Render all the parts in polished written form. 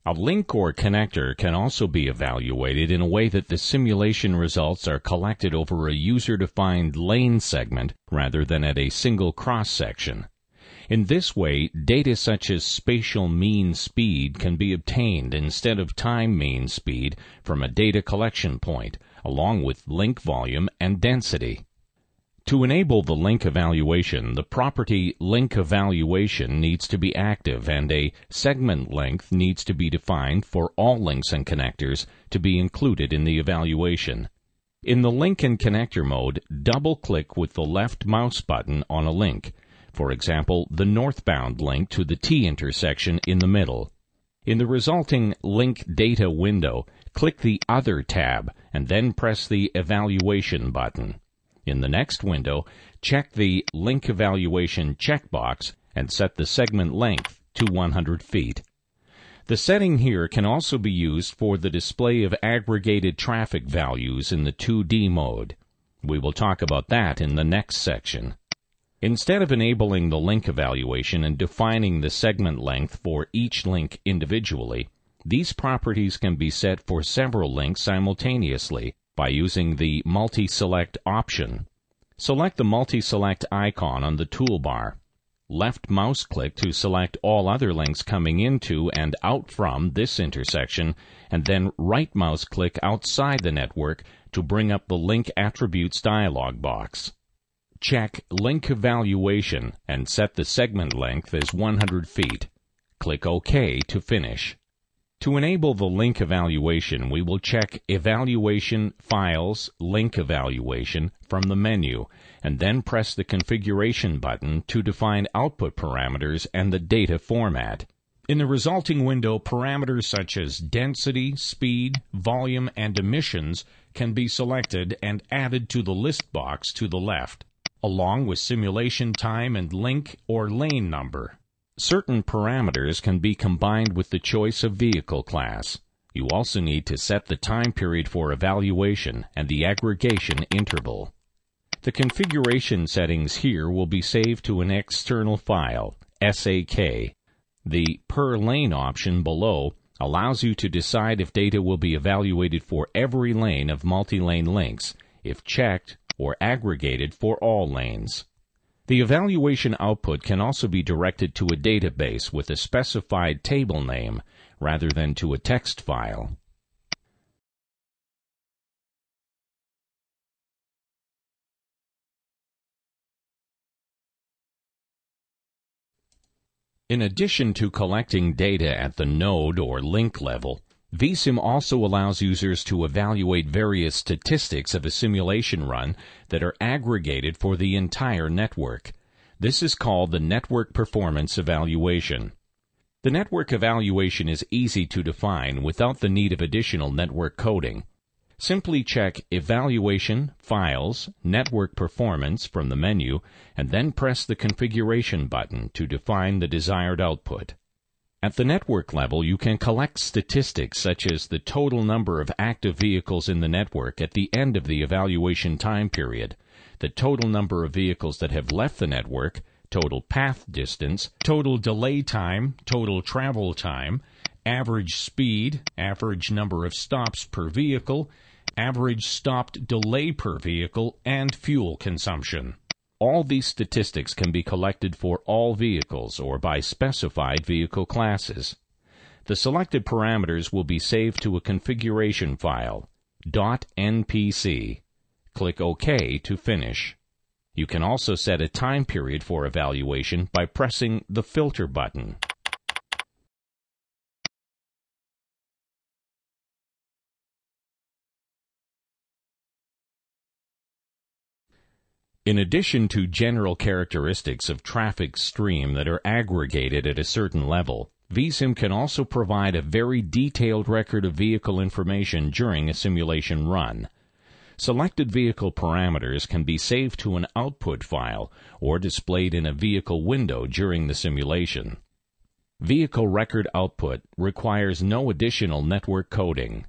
A link or connector can also be evaluated in a way that the simulation results are collected over a user-defined lane segment rather than at a single cross-section. In this way, data such as spatial mean speed can be obtained instead of time mean speed from a data collection point, along with link volume and density. To enable the link evaluation, the property link evaluation needs to be active and a segment length needs to be defined for all links and connectors to be included in the evaluation. In the link and connector mode, double-click with the left mouse button on a link. For example, the northbound link to the T intersection in the middle. In the resulting link data window, click the Other tab and then press the Evaluation button. In the next window, check the Link Evaluation checkbox and set the segment length to 100 feet. The setting here can also be used for the display of aggregated traffic values in the 2D mode. We will talk about that in the next section. Instead of enabling the link evaluation and defining the segment length for each link individually, these properties can be set for several links simultaneously by using the Multi-Select option. Select the Multi-Select icon on the toolbar. Left mouse click to select all other links coming into and out from this intersection, and then right mouse click outside the network to bring up the Link Attributes dialog box. Check Link Evaluation and set the segment length as 100 feet. Click OK to finish. To enable the link evaluation, we will check Evaluation Files Link Evaluation from the menu and then press the Configuration button to define output parameters and the data format. In the resulting window, parameters such as density, speed, volume, and emissions can be selected and added to the list box to the left, along with simulation time and link or lane number. Certain parameters can be combined with the choice of vehicle class. You also need to set the time period for evaluation and the aggregation interval. The configuration settings here will be saved to an external file, SAK. The Per Lane option below allows you to decide if data will be evaluated for every lane of multi-lane links, if checked, or aggregated for all lanes. The evaluation output can also be directed to a database with a specified table name rather than to a text file. In addition to collecting data at the node or link level, VSIM also allows users to evaluate various statistics of a simulation run that are aggregated for the entire network. This is called the Network Performance Evaluation. The network evaluation is easy to define without the need of additional network coding. Simply check Evaluation, Files, Network Performance from the menu, and then press the Configuration button to define the desired output. At the network level, you can collect statistics such as the total number of active vehicles in the network at the end of the evaluation time period, the total number of vehicles that have left the network, total path distance, total delay time, total travel time, average speed, average number of stops per vehicle, average stopped delay per vehicle, and fuel consumption. All these statistics can be collected for all vehicles or by specified vehicle classes. The selected parameters will be saved to a configuration file, .npc. Click OK to finish. You can also set a time period for evaluation by pressing the Filter button. In addition to general characteristics of traffic stream that are aggregated at a certain level, VSIM can also provide a very detailed record of vehicle information during a simulation run. Selected vehicle parameters can be saved to an output file or displayed in a vehicle window during the simulation. Vehicle record output requires no additional network coding.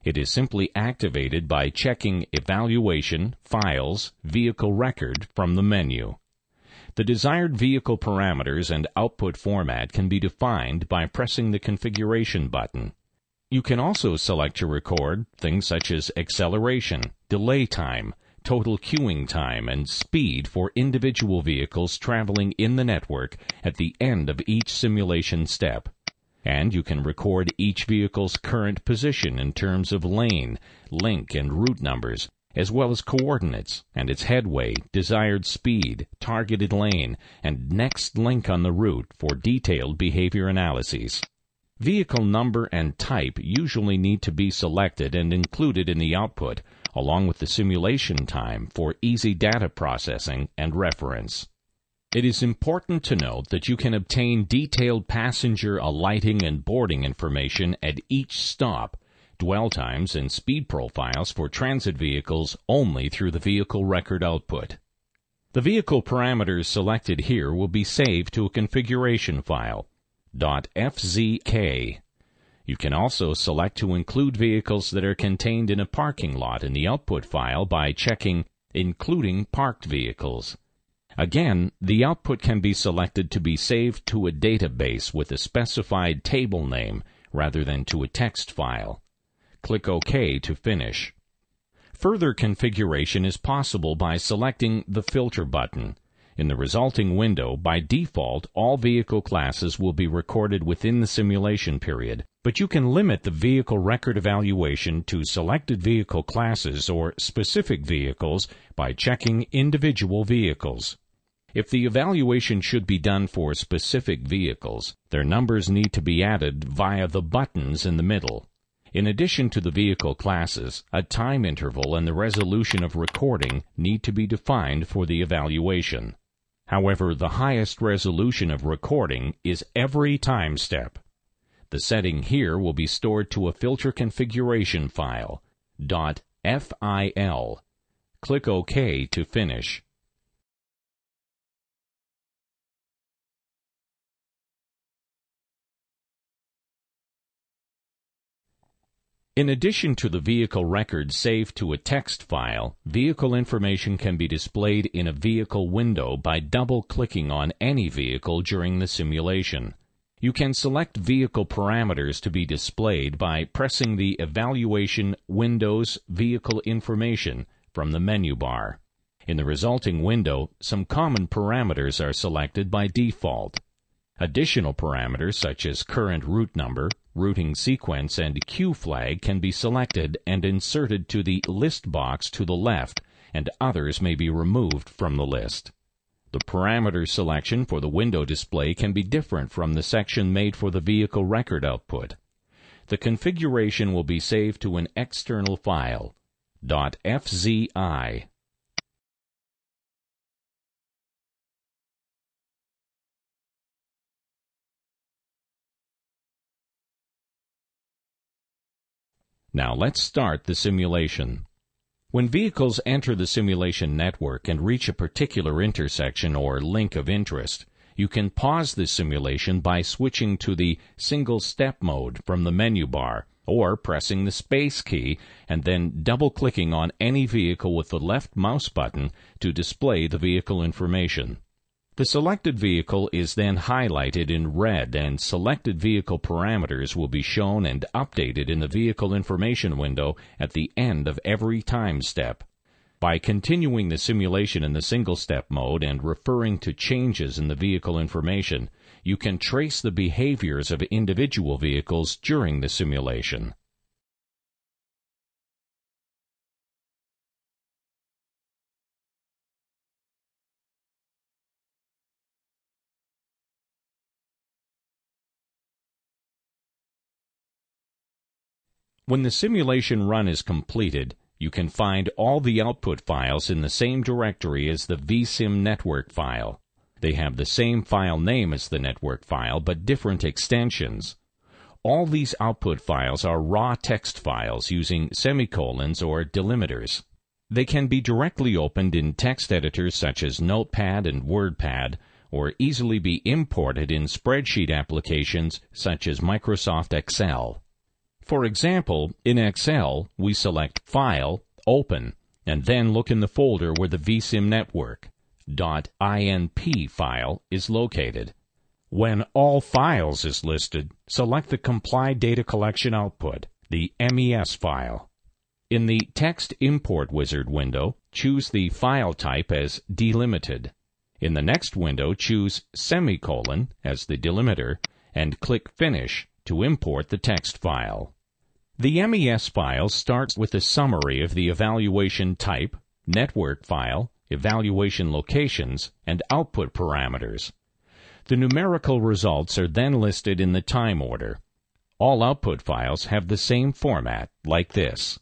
It is simply activated by checking Evaluation, Files, Vehicle Record from the menu. The desired vehicle parameters and output format can be defined by pressing the Configuration button. You can also select to record things such as acceleration, delay time, total queuing time, and speed for individual vehicles traveling in the network at the end of each simulation step. And you can record each vehicle's current position in terms of lane, link, and route numbers, as well as coordinates and its headway, desired speed, targeted lane, and next link on the route for detailed behavior analyses. Vehicle number and type usually need to be selected and included in the output, along with the simulation time for easy data processing and reference. It is important to note that you can obtain detailed passenger alighting and boarding information at each stop, dwell times and speed profiles for transit vehicles only through the vehicle record output. The vehicle parameters selected here will be saved to a configuration file, .fzk. You can also select to include vehicles that are contained in a parking lot in the output file by checking Including Parked Vehicles. Again, the output can be selected to be saved to a database with a specified table name rather than to a text file. Click OK to finish. Further configuration is possible by selecting the Filter button. In the resulting window, by default, all vehicle classes will be recorded within the simulation period, but you can limit the vehicle record evaluation to selected vehicle classes or specific vehicles by checking Individual Vehicles. If the evaluation should be done for specific vehicles, their numbers need to be added via the buttons in the middle. In addition to the vehicle classes, a time interval and the resolution of recording need to be defined for the evaluation. However, the highest resolution of recording is every time step. The setting here will be stored to a filter configuration file, .fil. Click OK to finish. In addition to the vehicle record saved to a text file, vehicle information can be displayed in a vehicle window by double-clicking on any vehicle during the simulation. You can select vehicle parameters to be displayed by pressing the Evaluation Windows Vehicle Information from the menu bar. In the resulting window, some common parameters are selected by default. Additional parameters such as current route number, routing sequence, and queue flag can be selected and inserted to the list box to the left, and others may be removed from the list. The parameter selection for the window display can be different from the section made for the vehicle record output. The configuration will be saved to an external file, .fzi. Now let's start the simulation. When vehicles enter the simulation network and reach a particular intersection or link of interest, you can pause the simulation by switching to the single step mode from the menu bar, or pressing the space key and then double-clicking on any vehicle with the left mouse button to display the vehicle information. The selected vehicle is then highlighted in red, and selected vehicle parameters will be shown and updated in the vehicle information window at the end of every time step. By continuing the simulation in the single-step mode and referring to changes in the vehicle information, you can trace the behaviors of individual vehicles during the simulation. When the simulation run is completed, you can find all the output files in the same directory as the VSIM network file. They have the same file name as the network file, but different extensions. All these output files are raw text files using semicolons or delimiters. They can be directly opened in text editors such as Notepad and WordPad, or easily be imported in spreadsheet applications such as Microsoft Excel. For example, in Excel, we select File, Open, and then look in the folder where the VSIM network, .inp file is located. When All Files is listed, select the Comply Data Collection Output, the MES file. In the Text Import Wizard window, choose the file type as delimited. In the next window, choose semicolon as the delimiter and click Finish to import the text file. The MES file starts with a summary of the evaluation type, network file, evaluation locations, and output parameters. The numerical results are then listed in the time order. All output files have the same format, like this.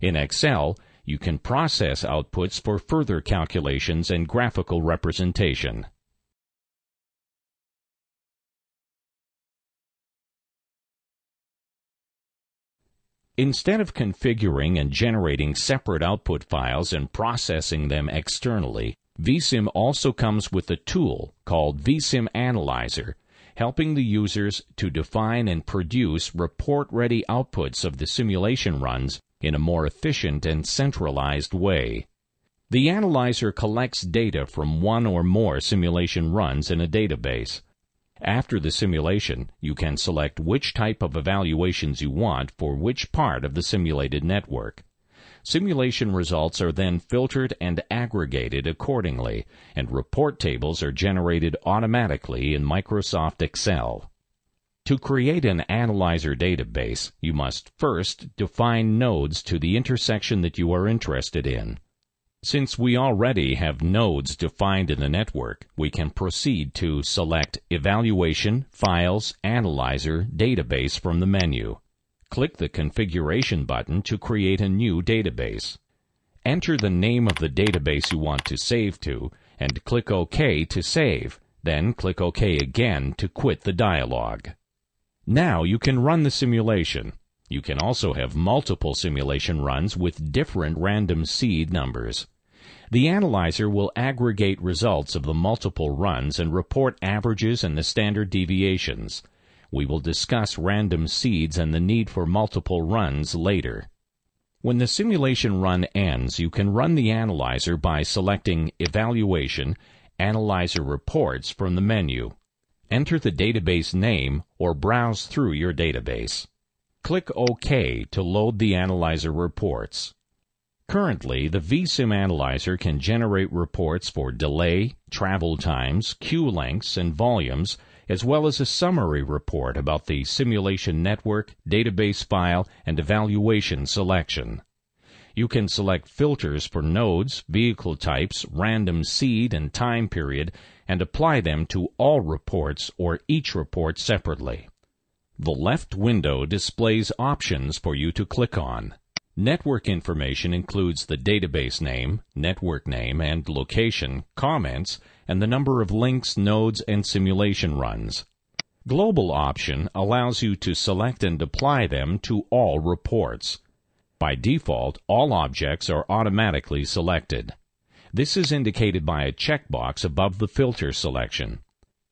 In Excel, you can process outputs for further calculations and graphical representation. Instead of configuring and generating separate output files and processing them externally, VSIM also comes with a tool called VSIM Analyzer, helping the users to define and produce report-ready outputs of the simulation runs in a more efficient and centralized way. The analyzer collects data from one or more simulation runs in a database. After the simulation, you can select which type of evaluations you want for which part of the simulated network. Simulation results are then filtered and aggregated accordingly, and report tables are generated automatically in Microsoft Excel. To create an analyzer database, you must first define nodes to the intersection that you are interested in. Since we already have nodes defined in the network, we can proceed to select Evaluation, Files, Analyzer, Database from the menu. Click the Configuration button to create a new database. Enter the name of the database you want to save to, and click OK to save. Then click OK again to quit the dialog. Now you can run the simulation. You can also have multiple simulation runs with different random seed numbers. The analyzer will aggregate results of the multiple runs and report averages and the standard deviations. We will discuss random seeds and the need for multiple runs later. When the simulation run ends, you can run the analyzer by selecting Evaluation, Analyzer Reports from the menu. Enter the database name or browse through your database. Click OK to load the analyzer reports. Currently, the VSIM Analyzer can generate reports for delay, travel times, queue lengths, and volumes, as well as a summary report about the simulation network, database file, and evaluation selection. You can select filters for nodes, vehicle types, random seed, and time period, and apply them to all reports or each report separately. The left window displays options for you to click on. Network information includes the database name, network name and location, comments, and the number of links, nodes, and simulation runs. Global option allows you to select and apply them to all reports. By default, all objects are automatically selected. This is indicated by a checkbox above the filter selection.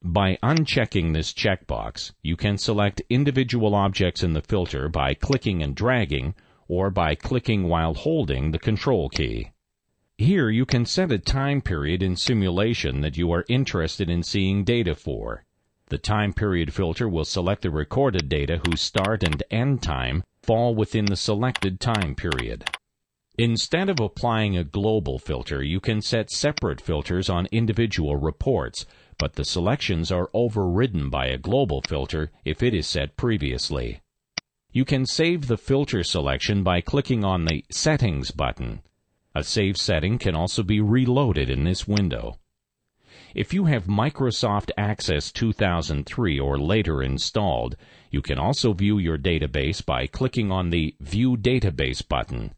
By unchecking this checkbox, you can select individual objects in the filter by clicking and dragging, or by clicking while holding the Control key. Here you can set a time period in simulation that you are interested in seeing data for. The time period filter will select the recorded data whose start and end time fall within the selected time period. Instead of applying a global filter, you can set separate filters on individual reports, but the selections are overridden by a global filter if it is set previously. You can save the filter selection by clicking on the Settings button. A saved setting can also be reloaded in this window. If you have Microsoft Access 2003 or later installed, you can also view your database by clicking on the View Database button.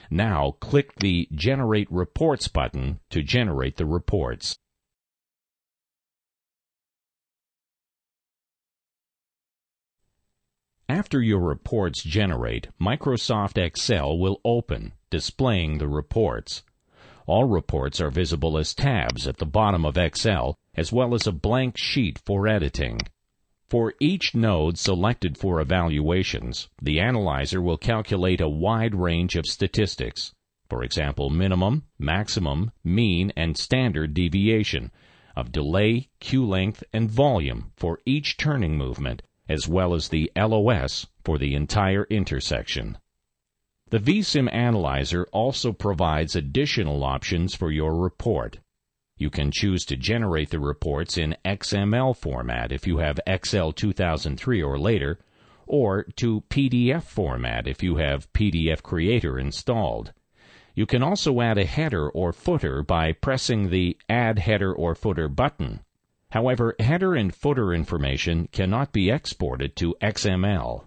Now click the Generate Reports button to generate the reports. After your reports generate, Microsoft Excel will open, displaying the reports. All reports are visible as tabs at the bottom of Excel, as well as a blank sheet for editing. For each node selected for evaluations, the analyzer will calculate a wide range of statistics. for example, minimum, maximum, mean, and standard deviation, of delay, queue length, and volume for each turning movement, as well as the LOS for the entire intersection. The VSIM Analyzer also provides additional options for your report. You can choose to generate the reports in XML format if you have Excel 2003 or later, or to PDF format if you have PDF Creator installed. You can also add a header or footer by pressing the Add Header or Footer button. However, header and footer information cannot be exported to XML.